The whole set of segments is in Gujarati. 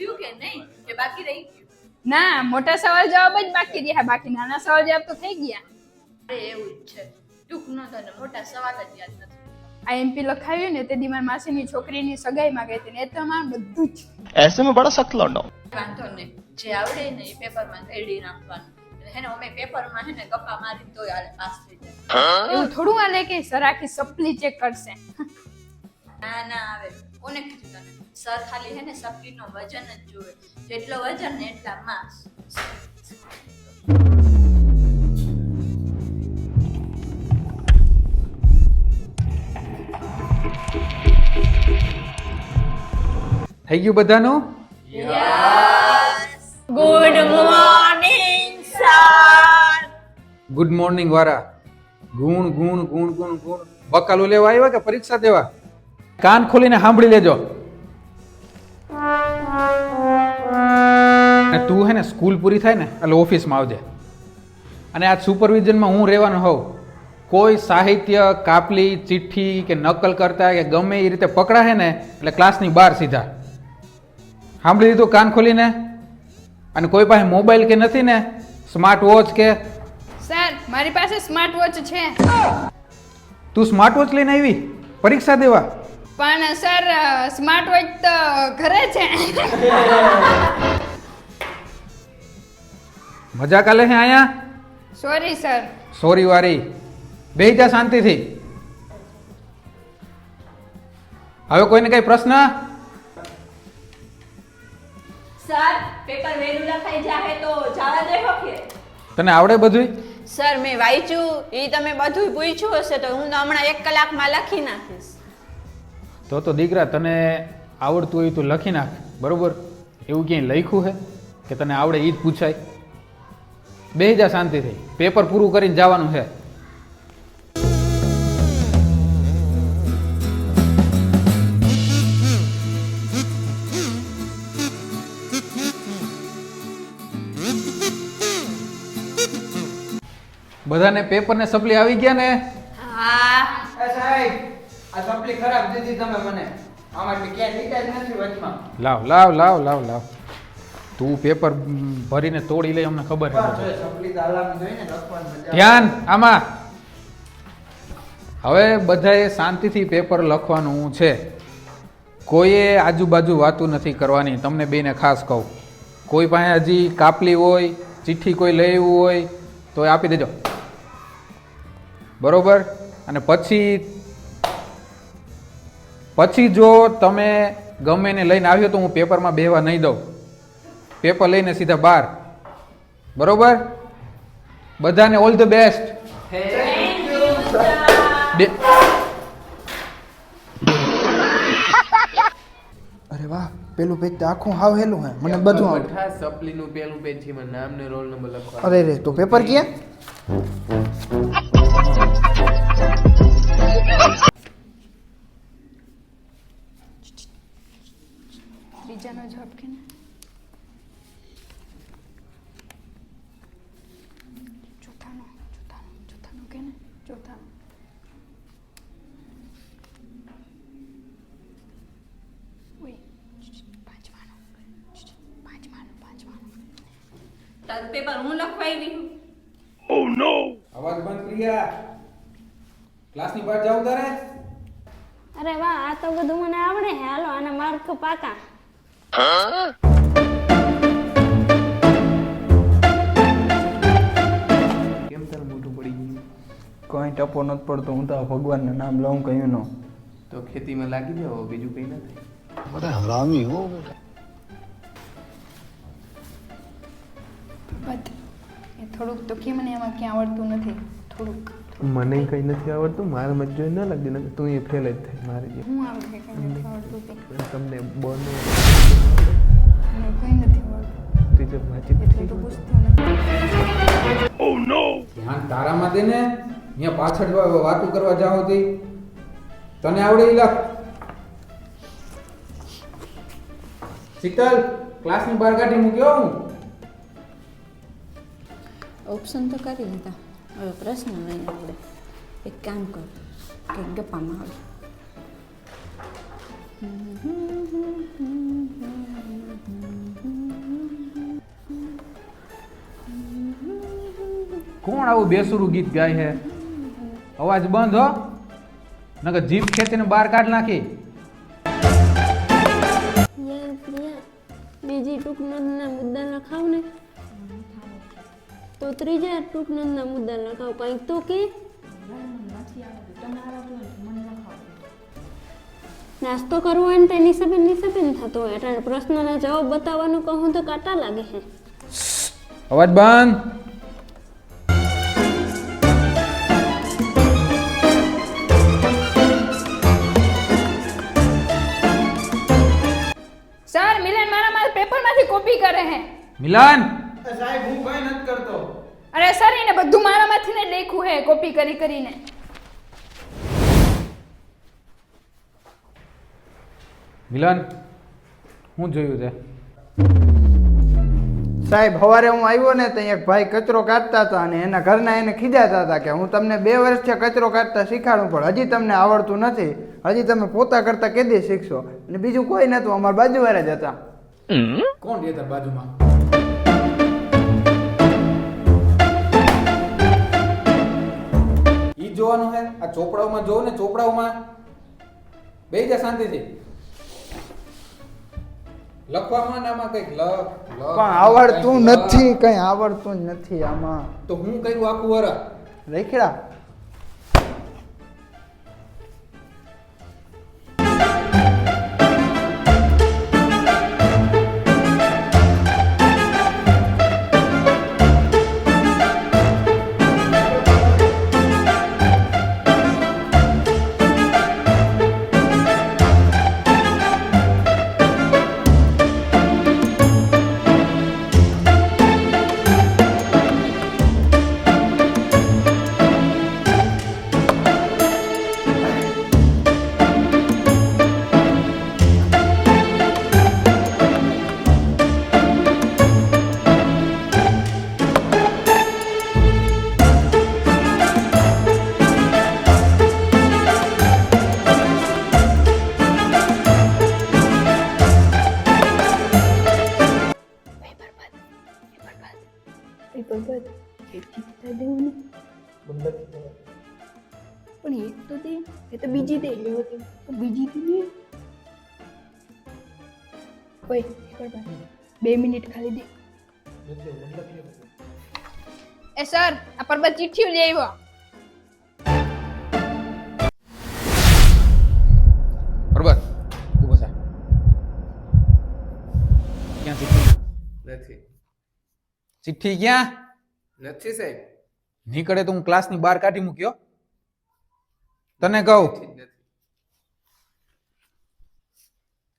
થયું કે નહીં કે બાકી રહી ગયું? ના, મોટા સવાલ જવાબ જ બાકી રહ્યા, બાકી નાના સવાલ જવાબ તો થઈ ગયા. અરે એવું જ છે, ટૂંકનો તને મોટા સવાલ જ યાદ નથી. આ એમપી લખાવ્યું ને તે દી મારી માસીની છોકરીની સગાઈમાં ગઈ હતી ને એ તો મારું બધું જ. ऐसे में बड़ा सख्त लौंडा हूं। વાંધો નહીં, જે આવડે ને એ પેપરમાં રેડી નાખવાનું. હે ને અમે પેપરમાં હે ને ગપ્પા મારી તોય હાલે પાસ થઈ જાય. એવું થોડું હાલે કે સર આખી સપ્લી ચેક કરશે. ના ના આવે, કોને કીધું તને? સર ખાલી હે ને સપ્લીનો વજન જ જોવે, જેટલો વજન ને એટલા માર્ક્સ. થઈ ગયું બધાનું? Good morning sir. Good morning વાળા. ગુણ ગુણ ગુણ ગુણ ગુણ બકાલો લેવા આવ્યા કે પરીક્ષા દેવા? કાન ખોલીને સાંભળી લેજો. અને તું હે ને સ્કૂલ પૂરી થાય ને એટલે ઓફિસમાં આવજે. અને આ સુપરવિઝનમાં હું રહેવાનો હોઉં. કોઈ સાહિત્ય, કાપલી, ચિઠ્ઠી કે નકલ કરતા કે ગમે એ રીતે પકડાશે ને એટલે ક્લાસની બહાર સીધા. સાંભળી લીધું કાન ખોલીને? અને કોઈ પાસે મોબાઈલ કે નથી ને, સ્માર્ટ વોચ કે? સર મારી પાસે સ્માર્ટ વોચ છે. તું સ્માર્ટ વોચ લઈને આવી પરીક્ષા દેવા? પણ સર સ્માર્ટ વોચ તો ઘરે છે. મજા કાલે છે અહીંયા? Sorry sir. સોરી વારી. બેહી જા શાંતિથી. હવે કોઈને કઈ પ્રશ્ન? સર પેપર વેલું લખાઈ જાહે તો જવા દેહો કે? તને આવડે બધું? સર મેં વાંચ્યું, એ તમે બધું પૂછ્યું હશે તો હું તો હમણાં 1 કલાકમાં લખી નાખીશ. તો દીકરા તને આવડતું હોય તો લખી નાખ, બરોબર? એવું ક્યાંય લખ્યું છે કે તને આવડે એ જ પૂછાય? બેહી જા શાંતિથી, પેપર પૂરું કરીને જવાનું છે. બધાને પેપર ને સપ્લી આવી ગયા ને? હા સાહેબ આ સપ્લી ખરાબ દીધી તમે મને. આમાંથી ક્યાં લીટા જ નથી વચમાં. લાવ લાવ લાવ લાવ લાવ. તું પેપર ભરીને તોડી લે, અમને ખબર છે. સપ્લી તો આલામ જોઈને લખવાનું મજા. ધ્યાન આમાં. હવે બધાએ શાંતિથી પેપર લખવાનું છે. કોઈએ આજુબાજુ વાતું નથી કરવાની. તમને બેને ખાસ કહું, કોઈ પાસે હજી કાપલી હોય, ચિઠ્ઠી કોઈ લઈ આવ્યું હોય તો એ આપી દેજો, બરોબર? અને પછી જો તમે ગમે ને લઈને આવ્યો તો હું પેપરમાં બેહવા નહીં દઉં. પેપર લઈને સીધા બહાર, બરોબર? બધાને ઓલ ધ બેસ્ટ. અરે વાહ, પેલું પેજ તો આખું હાવ હેલું હે. મને બધું આવડે. સપ્લીનું પેલું પેજ છે, એમાં નામ ને રોલ નંબર લખવા. અરે રે, તો પેપર ક્યાં? બીજાનો જવાબ કે ને? ચોથાનો કે ને? ચોથાનો. તારું પેપર હું લખવાઈ નહીં. અવાજ બંધ કર્યા. ક્લાસની બહાર જાવ તારે? અરે વાહ, આ તો બધું મને આવડે હે. હાલો આના માર્ક પાકા. કેમ તારું મોટું પડી ગયું? કોઈ ટપો નથી પડતો. હું તો ભગવાનનું નામ લઉં કયું નો. તો ખેતીમાં લાગી જાઓ, બીજું કઈ નથી. बड़ा हरामी हो बेटा। બટ એ થોડુંક તો કે મને એમાં ક્યાં આવડતું નથી. થોડુંક મને કઈ નથી આવડતું. મારે મત જોઈ ન લાગતી ને તું એ ફેલ જ થાય મારે જે. હું આવડે કે કંઈ નથી આવડતું તે. તમને બોર્ડ મને કંઈ નથી આવડતું. તે વાંચી એટલે તો પૂછતો નથી. ધ્યાન તારામાં દે ને. અહીંયા પાછળ વાતું કરવા જાઓ તે તને આવડે ઈ લખ. શીતલ, ક્લાસની બહાર કાઢી મૂક્યો હું. ઓપ્શન તો કરી લીધા, હવે પ્રશ્ન નહીં આવડે. એક કામ કર, કે ગપ્પામાં આવડે. કોણ આવું બેસુરું ગીત ગાય છે? અવાજ બંધ હો, નકર જીભ ખેંચીને બહાર કાઢ નાખી. યાર પ્રિયા, બીજી ટૂંકનોંધના મુદ્દા લખાવ ને, તો ત્રીજા ટૂંકનોંધના મુદ્દા લખાવ. કંઈક તો કે નાસ્તો કરવો હોય ને તે નિસબેન થતો હોય એટલે પ્રશ્નના જવાબ બતાવવાનું કહું તો કાંટા લાગે છે. અવાજ બંધ. સર મિલન મારા પેપરમાંથી કોપી કરે છે. મિલન, સાહેબ હું કઈ નથી કરતો. અરે સર એને બધું મારામાંથી ને લેખું હે કોપી કરીને. મિલન, હું જોયું છે? સાહેબ સવારે હું આવ્યો ને તો એક ભાઈ કચરો કાઢતા હતા અને એના ઘરના એને ખીજાતા હતા કે હું તમને 2 વર્ષથી કચરો કાઢતા શીખાડું પણ હજી તમને આવડતું નથી, હજી તમે પોતા કરતા કેદી શીખશો. અને બીજું કોઈ નતું, અમારા બાજુવાળા જ હતા. કોણ છે તાર બાજુમાં? ઈ જોવાનું હે? આ ચોપડાઓમાં જોવો ને, ચોપડાઓમાં બેહી જા શાંતિથી. લખવામાં ને આમાં કઈક લખ પણ આવડતું નથી, કઈ આવડતું જ નથી આમાં. તો હું કર્યું આખું વરસ? રેખડા પણ એક તો દે, એ તો બીજી દે, બીજી દે. ઓય 2 મિનિટ ખાલી દે. એ સર આ પરબત ચિઠ્ઠી લઈ આવ્યો. બરોબર, ઊભો થા. ક્યાં ચિઠ્ઠી? નથી ચિઠ્ઠી ક્યાં? નથી સાહેબ. નીકળે તો હું ક્લાસની બહાર કાઢી મૂક્યો. તને કહું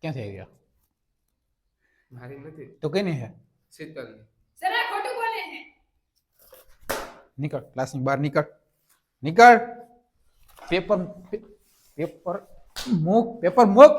ક્યાંથી આવી ગયા? મારી નથી. તો કઈ નહીં હે? શીતલની. સર આ ખોટું બોલે છે. નીકળ, ક્લાસની બહાર નીકળ, નીકળ. પેપર મૂક.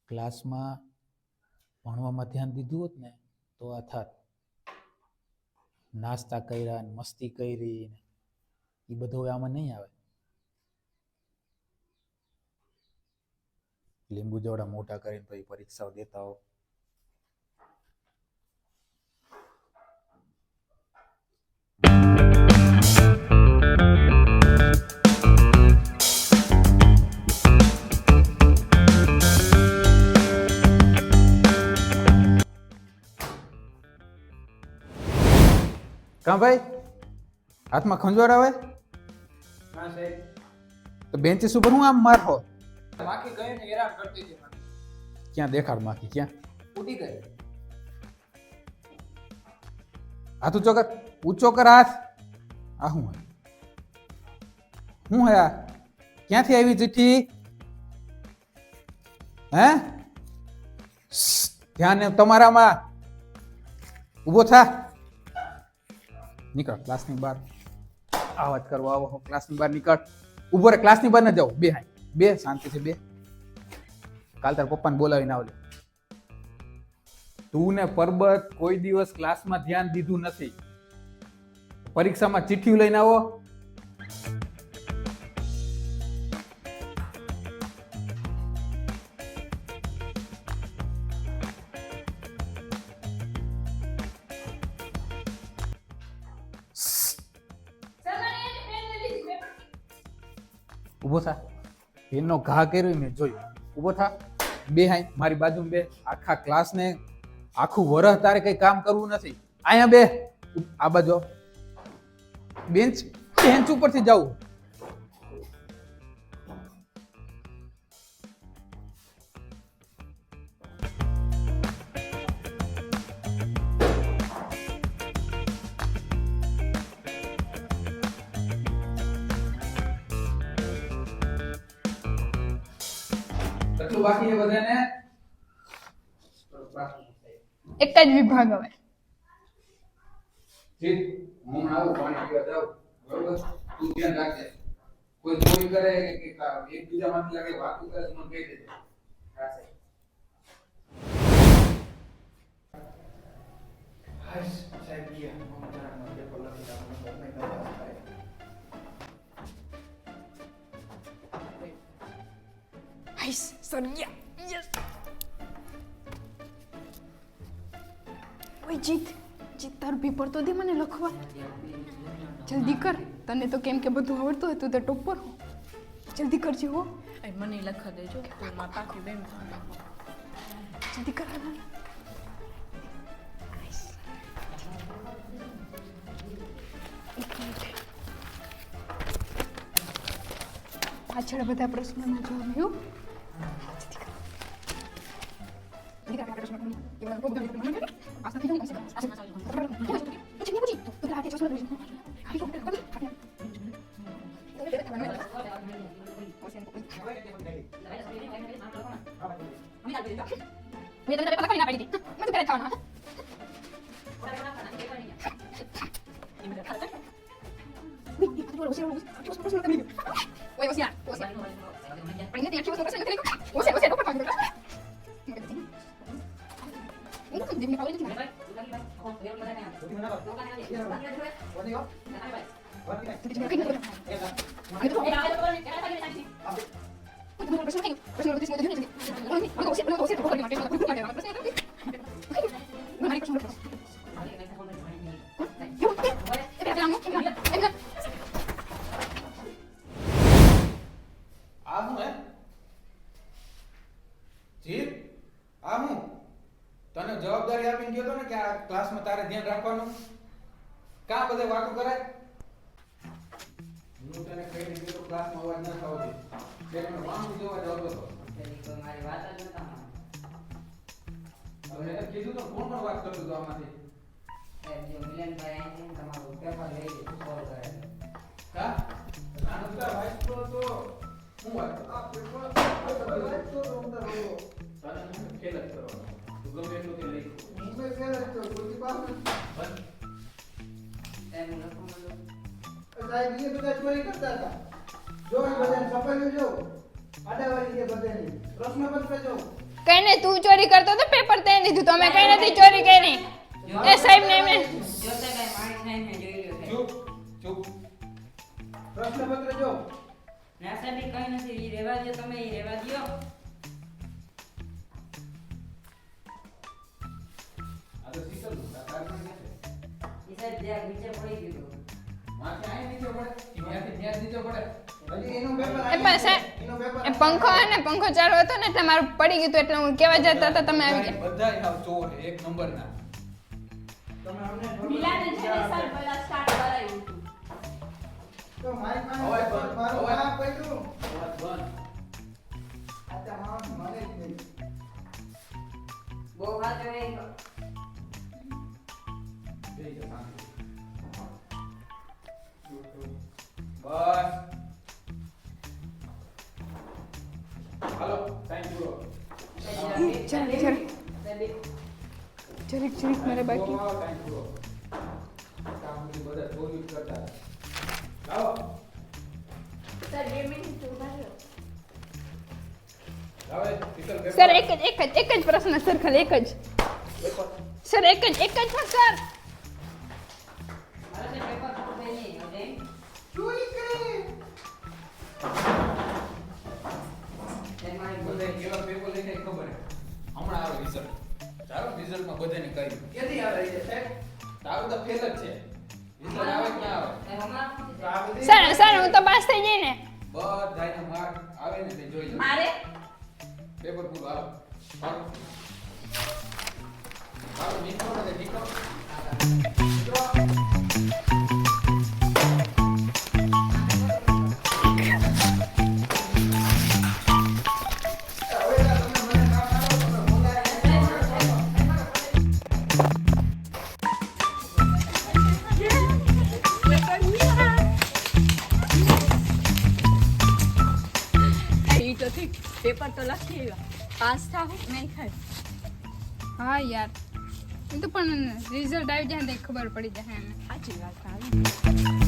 ક્લાસમાં ભણવામાં ધ્યાન દીધું હોત ને તો આ થાત. નાસ્તા કર્યા ને મસ્તી કરી ને એ બધું હવે આમાં નહીં આવે. લીંબુ જોડા મોટા કરીને પછી પરીક્ષાઓ દેતા હો. કાં ભાઈ, હાથમાં ખંજવાળ આવે? હા સાહેબ. તો બેન્ચીસ ઉપર હું આમ મારફો? માખી ગઈ ને હેરાન કરતી હતી મને. ક્યાં દેખાડ માખી, ક્યાં? ઉડી ગઈ. હાથ ઊંચો કર, ઊંચો કર હાથ. આ શું હે? શું હે આ? ક્યાંથી આવી ચિઠ્ઠી? હે? ધ્યાન ને તમારામાં. ઊભો થા, નીકળ ક્લાસની બહાર. આ વાત કરવા આવો ક્લાસની બહાર નીકળ. ઉભો રે, ક્લાસની બહાર ન જાવ. બે હાય બે, શાંતિથી બે. કાલ તાર પપ્પાને બોલાવીને આવજો. તું ને પરબત કોઈ દિવસ ક્લાસમાં ધ્યાન દીધું નથી. પરીક્ષામાં ચિઠ્ઠી લઈને આવો. ઉભો થા. એનો ઘા કર્યો મેં જોયું. ઉભો થા, બે હાય મારી બાજુમાં બે. આખા ક્લાસને આખું વરસ તારે કઈ કામ કરવું નથી. અહીંયા બે, આ બાજુ બેન્ચ ઉપરથી જવું. કેટલું બાકી છે બધાને? એક જ વિભાગ હવે. જીત, હું આવું પાણી પીવા જાઉં. બરોબર? તું ધ્યાન રાખજે. કોઈ ચોરી કરે કે એકબીજામાંથી લાગે વાતો કરે તો મને કહી દેજે. હાશ, સાહેબ ગયા. પેપર લખી હાઈસ સર ગયા. યસ. ઓય જીત તારું પેપર તો દે મને લખવા. જલ્દી કર. તને તો કેમ કે બધું આવડતું હોય, તું તો ટોપર હો. જલ્દી કરજે હો. મને લખવા દેજો. તું મારા પાકી બેન જલ્દી કર. પાછળ બધા પ્રશ્નોના જવાબ આવ્યો. તને જવાબદારી આપીને ગયો તો ને કે આ ક્લાસમાં તારે ધ્યાન રાખવાનું. કા બધે વાતો કરે? હું તને કહી દીધું તો ક્લાસમાં અવાજ ન થવો જોઈએ. એટલે મને વાંધો જોવા જતો હતો. મારી વાત જ નતા. હવે એને કીધું તો કોણ વાત કરતો હતો આમાંથી? જો મિલનભાઈ આવીને તમારું પેપર લઈ લીધું સોલ્વ કરે. કા? આનંદા વાઈસ તો હું વાત આ પેપર વાઈસ તો અંદર બોલો. તને ખેલ જ કરવાનો. તું ગમે એટલું કે લઈ. હું ફેલ જ છું. કોઈ પાસે એમ લખો મને. સાહેબ એ બધા ચોરી કરતા હતા. જો એ બધાને સફાઈ જો. આડાવાળી એ બધાની પ્રશ્નપત્ર જો. કઈ ને તું ચોરી કરતો તો પેપર તે લીધું તો અમે કઈ નથી ચોરી કરી. એ સાહેબ ને એમને જોતે કઈ મારી સાહેબ ને જોઈ લ્યો. ચૂપ ચૂપ. પ્રશ્નપત્ર જો. ના સાહેબ ઈ કઈ નથી. ઈ રહેવા દો તમે. ઈ રહેવા દો. આ તો શીખલ નું કાકાનું છે. ઈ સાહેબ જ્યાં નીચે પડી ગયું. માથે આય નીચે પડે. ત્યાંથી ત્યાં નીચે પડે. હજી એનું પેપર એ પણ સાહેબ એ પંખો હે ને પંખો ચાલુ હતો ને એટલે મારું પડી ગયું હતું એટલે હું કેવા જતા હતા તમે આવી ગયા. બધા આવ ચોર એક નંબરના. તમે અમને મિલાને છે ને સર પહેલા સ્ટાર્ટ કરાયું હતું. તો મારી પાસે અવાજ બંધ, મારું અવાજ. આ પડ્યું. અવાજ બંધ. આતા હા મને જ નહીં. બહુ વાત હોય બેહી જા શાંતિ. બસ. હાલો ટાઈમ પૂરો. જરીક મારે બાકી. ટાઈમ પૂરો. કામ બધા ચોરી કરતા. લાવો સર 2 મિનિટ ઉભા રહો. લાવો એ વિકલ્પ પેપર. સર એક જ પ્રશ્ન સર ખાલી એક જ સર એક જ છે સર મારે છે પેપર પૂરું થઈ નહીં હવે બધાય કેવા પેપર લઈને ખબર હે. હમણાં આવે રિઝલ્ટ. ચાલો રિઝલ્ટમાં બધાને કહ્યું. ક્યાંથી આવે છે સાહેબ? તારું તો ફેલ જ છે. રિઝલ્ટ આવે કે ના આવે? સર હું તો પાસ થઈ જઈ ને બધાયના માર્ક આવે ને તે જોઈ લો. મારે પેપર પૂરું હાલો. હાલો. હાલો નીકળો ને નીકળો. ઈ તો ઠીક પેપર તો લખી આવ્યા પાસ થાવ નહીં ખાય હા યાર એ તો પણ રિઝલ્ટ આવી જાય ને તો ખબર પડી જાય એમ સાચી વાત આવે